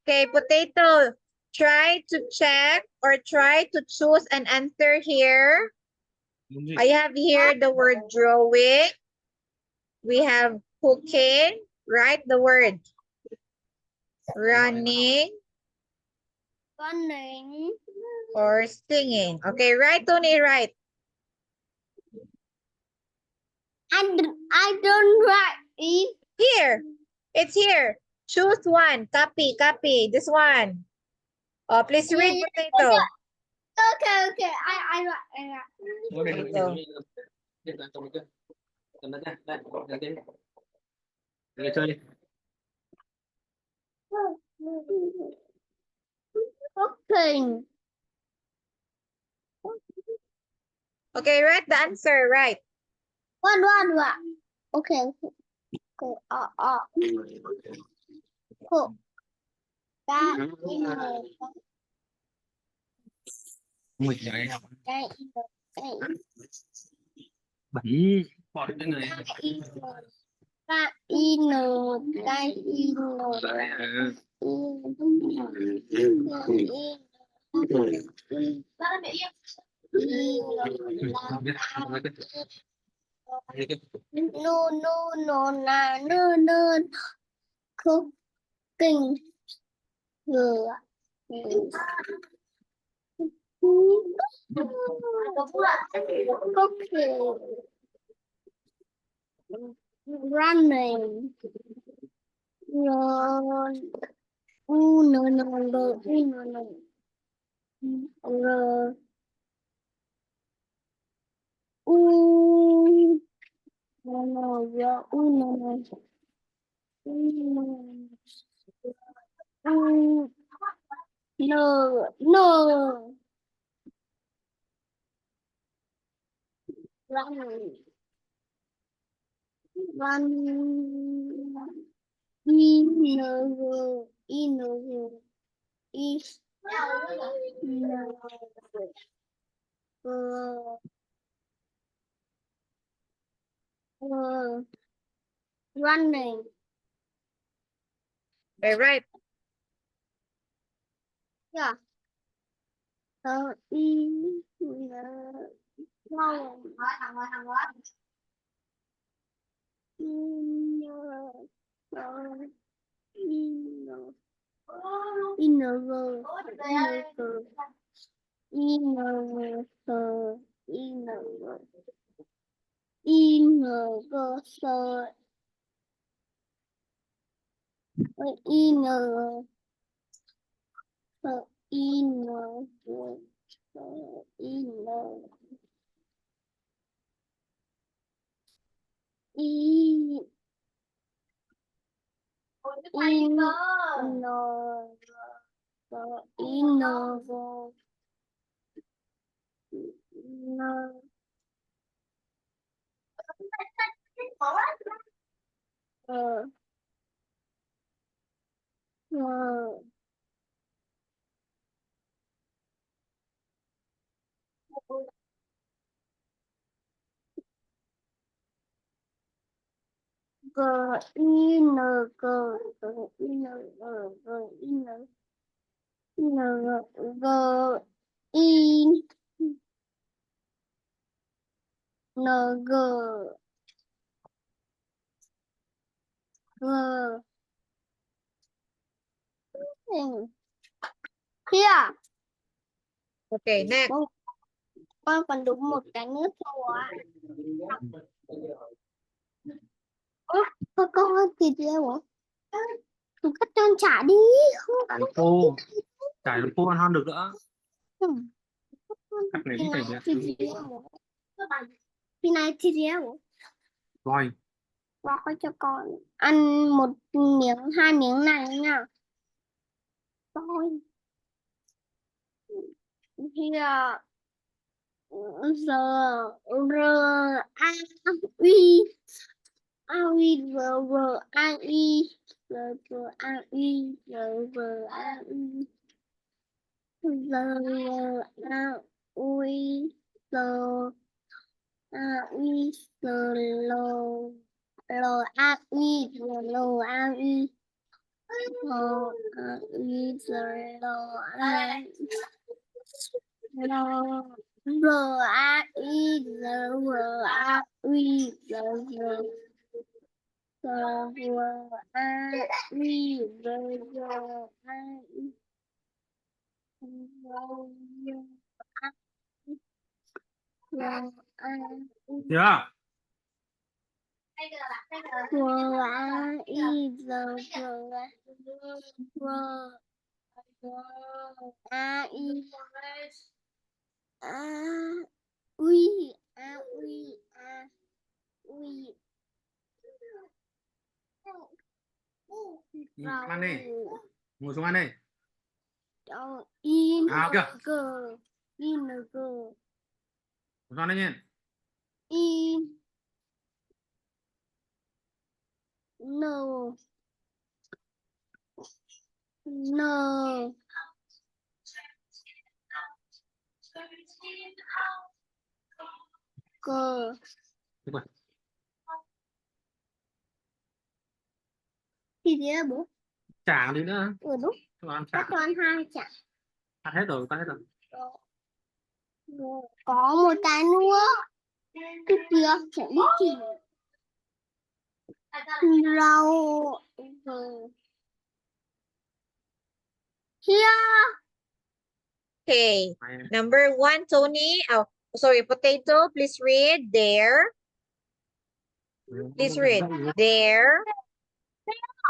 Okay, potato. Try to check or try to choose an answer here. I have here the word drawing. We have cooking. Write the word. Running or singing. Okay, right, Tony, right. I don't write it. Here. It's here. Choose one. Copy, copy. This one. Oh, please read, potato. Okay. I Potato. cooking. Okay, write the answer, right. What? Okay. Cook. That no. Cooking. Cooking. Running. Run. No. No. Run. Running. Okay, right. Yeah. Here. Okay, next. Con còn đúng một cái nữa thôi ạ. Con ơi thịt rêu hả? Tụi cắt cho anh trả đi. Cô chả làm cô ăn hơn được nữa. Không. Cắt này Thì cái này này thịt rêu. Thì này thịt rêu. rồi. Gói cho con. Ăn một miếng, 2 miếng này nha. Rồi. Here. Giờ r a uy a uy r a y r a y r a y r a uy r a uy r l a uy r l a uy Chưa? Ăn đi. Ngồi xuống ăn đi. À, kìa. Ngồi xuống ăn đi nhìn. No. No. Cơ. Đúng rồi. Thì thế là bố. Chả đi nữa. Đúng. Cho ăn Các chả. con hai chả. Ăn hết rồi, ăn hết rồi. Có một cái nữa. Cái kia chẳng biết gì. Rau. Here. Okay. Mày này. Number 1, Tony. Oh, sorry, potato. Please read. There. Please read. There.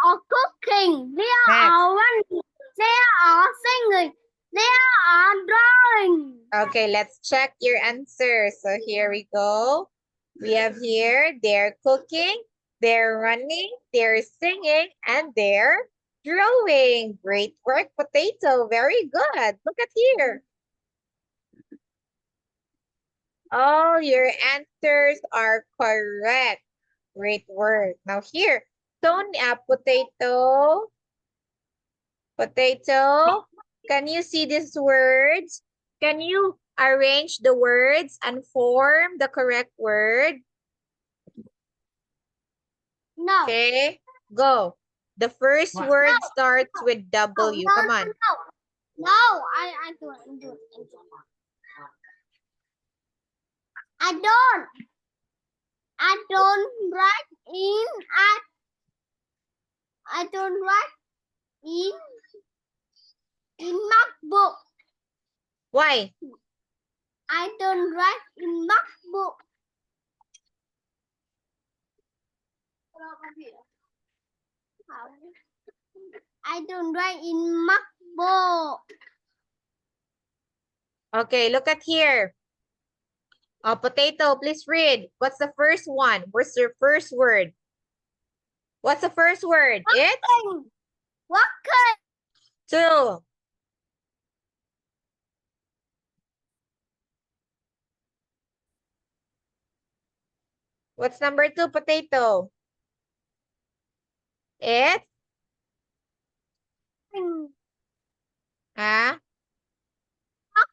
Are cooking. They Next. are running. They are singing. They are drawing. Okay, let's check your answer. So here we go. We have here, they're cooking, they're running, they're singing, and they're drawing. Great work, potato. Very good. Look at here. All your answers are correct. Great work. Now here, potato. Potato. Can you see these words? Can you arrange the words and form the correct word? No. Okay, go. The first What? word starts with W. No, Come on. No, I don't. I don't. I don't write in. I don't write in MacBook. Why? I don't write in MacBook. I don't write in MacBook. Okay, look at here. Oh, potato, please read. What's the first one? What's your first word? What's the first word? It's Walking. 2. What's number 2, potato? It's huh?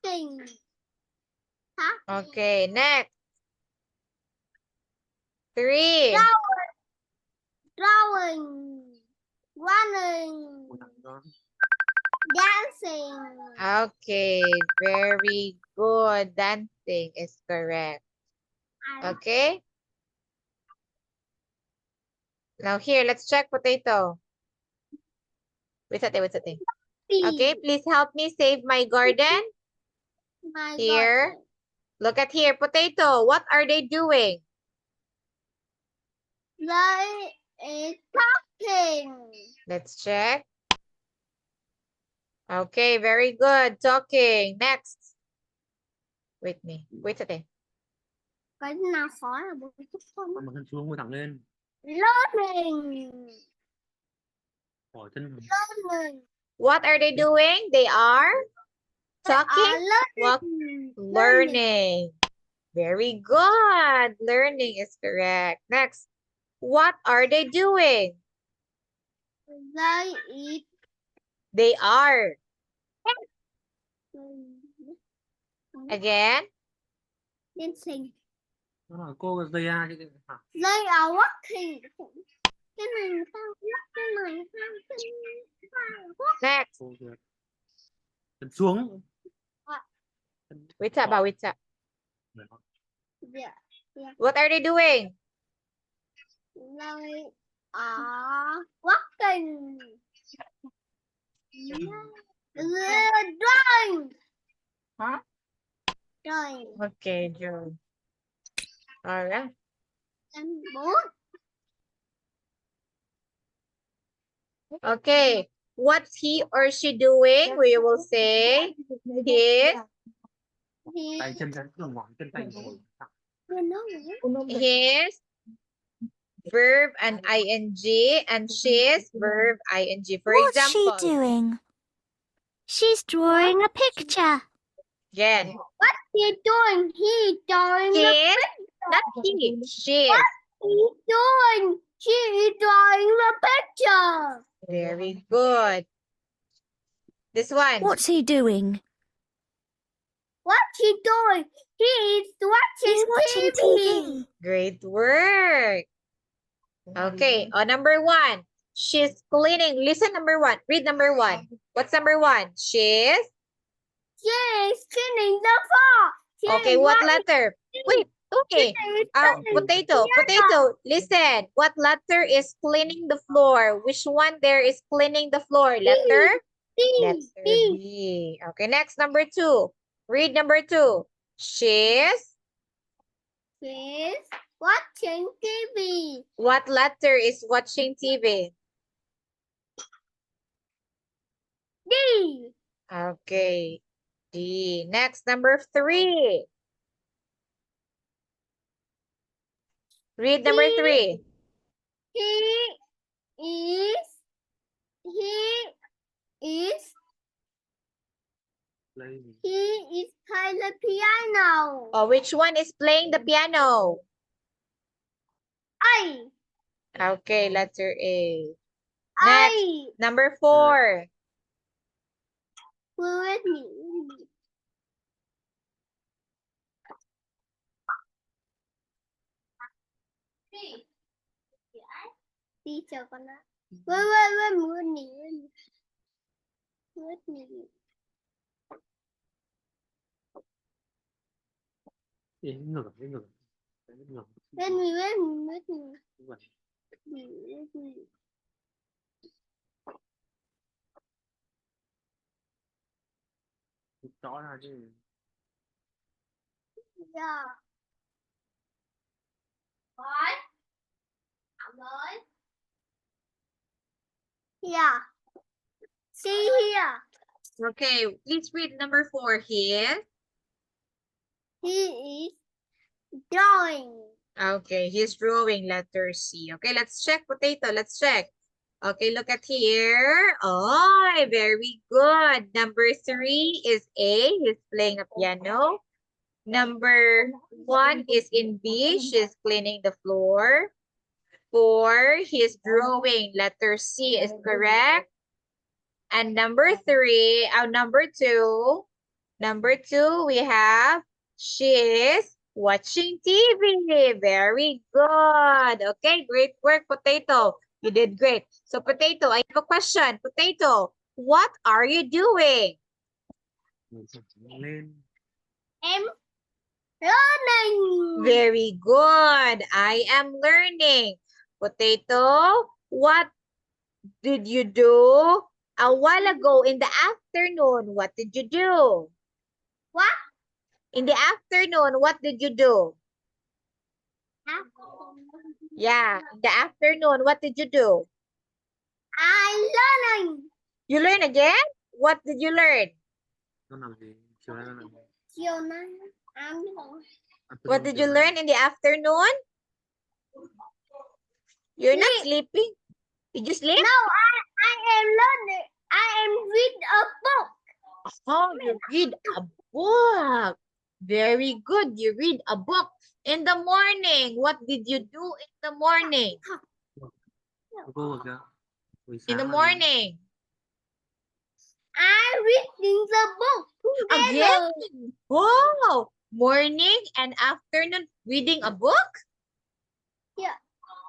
Walking. Okay, next. 3. Drawing. Running. Dancing. Okay, very good. Dancing is correct. Okay. Now here, let's check potato. Wait a thing. Okay, please help me save my garden. My Here. God. Look at here, potato. What are they doing? They is talking. Let's check. Okay, very good. Talking. Next. Wait a thing. Cái nào khó là bố chúc con. Cầm chân xuống, ngồi thẳng lên. Learning. Bỏ chân. Learning. What are they doing? They are talking. Learning. Learning. Very good. Learning is correct. Next. What are they doing? They eat. They are. Again. Dancing. Đó là cô dây A chứ. They are walking. Cái này sao? Cái này sao? Next. Cô được. Chân xuống. Wait up, wait up. Dạ. What are they doing? They are walking. They're drawing. Huh? Drawing. Okay, Joe. All right. And boat. Okay. What's he or she doing? We will say his, He, Tay chân ra cứ mỏi chân tay ngồi. his verb and ing and she's verb ing. For What's example, she doing? She's drawing a picture. Jen, what he doing? He drawing the his, not he, she. he doing. She is drawing the picture. Very good. This one. What's he doing? What he doing? He is He's watching watching TV. Great work. Okay, number 1. She's cleaning. Listen, number 1. Read number 1. What's number 1? She's. She is cleaning the floor. She Okay, is what washing- letter? Wait, okay. she is cleaning Potato, the potato. Listen, what letter is cleaning the floor? Which one there is cleaning the floor? Letter? Letter B. B. Okay, next, number 2. Read number 2. She's. She is watching TV. What letter is watching TV? D. Okay. D. Next, number 3. Read number He- 3. He is Lấy playing the piano. Oh, which one is playing the piano? I. Okay, letter A. Next, I. number 4. With me. Đi chờ con đã. Với mưa nỉ. Mưa nỉ. ngửa cái ngửa. Cái ngửa. Với mưa nỉ. Đúng rồi. Rõ ra chứ. Yeah. Rồi. Học rồi. Yeah. See here. Okay, please read number 4 here. He is drawing. Okay, he's drawing letter C. Okay, let's check, potato. Let's check. Okay, look at here. Oh, very good. Number 3 is A. He's playing a piano. Number 1 is in B. She's cleaning the floor. 4, he's drawing. Letter C is correct. And number 3, number 2, we have she is watching TV. Very good. Okay, great work, Potato. You did great. So, Potato, I have a question. Potato, what are you doing? Lên. Em learning. Very good. I am learning. Potato, what did you do a while ago in the afternoon? What did you do? What? In the afternoon, what did you do? Yeah, in the afternoon, what did you do? I learning. You learn again? What did you learn? Nó làm gì? Chiều nay nó làm gì? Chiều nay ăn What did you learn in the afternoon? You're not sleeping? Did you sleep? No, I am learning. I am read a book. Oh, you read a book. Very good. You read a book. In the morning, what did you do in the morning? Cô rồi kìa. Buổi In the sáng là gì? morning. I reading the book together. Again? Wow. Morning and afternoon reading a book? Yeah.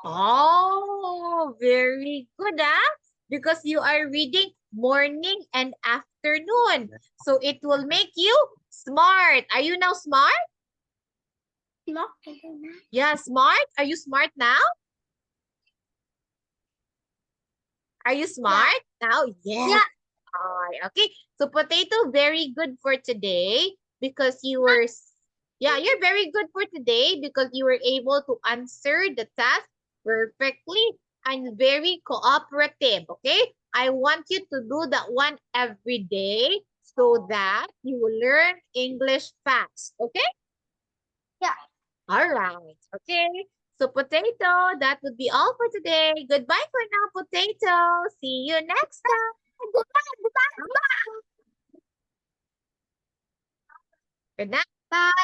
Oh, very good, ah. because you are reading morning and afternoon. So it will make you smart. Are you now smart? Yeah, smart. Are you smart now? Are you smart now? Yes. Yeah. Alright, okay. So potato, very good for today because you were, yeah, you're very good for today because you were able to answer the task perfectly and very cooperative, okay? I want you to do that one every day so that you will learn English fast, okay? Yeah. All right, okay. So potato, that would be all for today. Goodbye for now, potato. See you next time. Goodbye. Good night. Bye.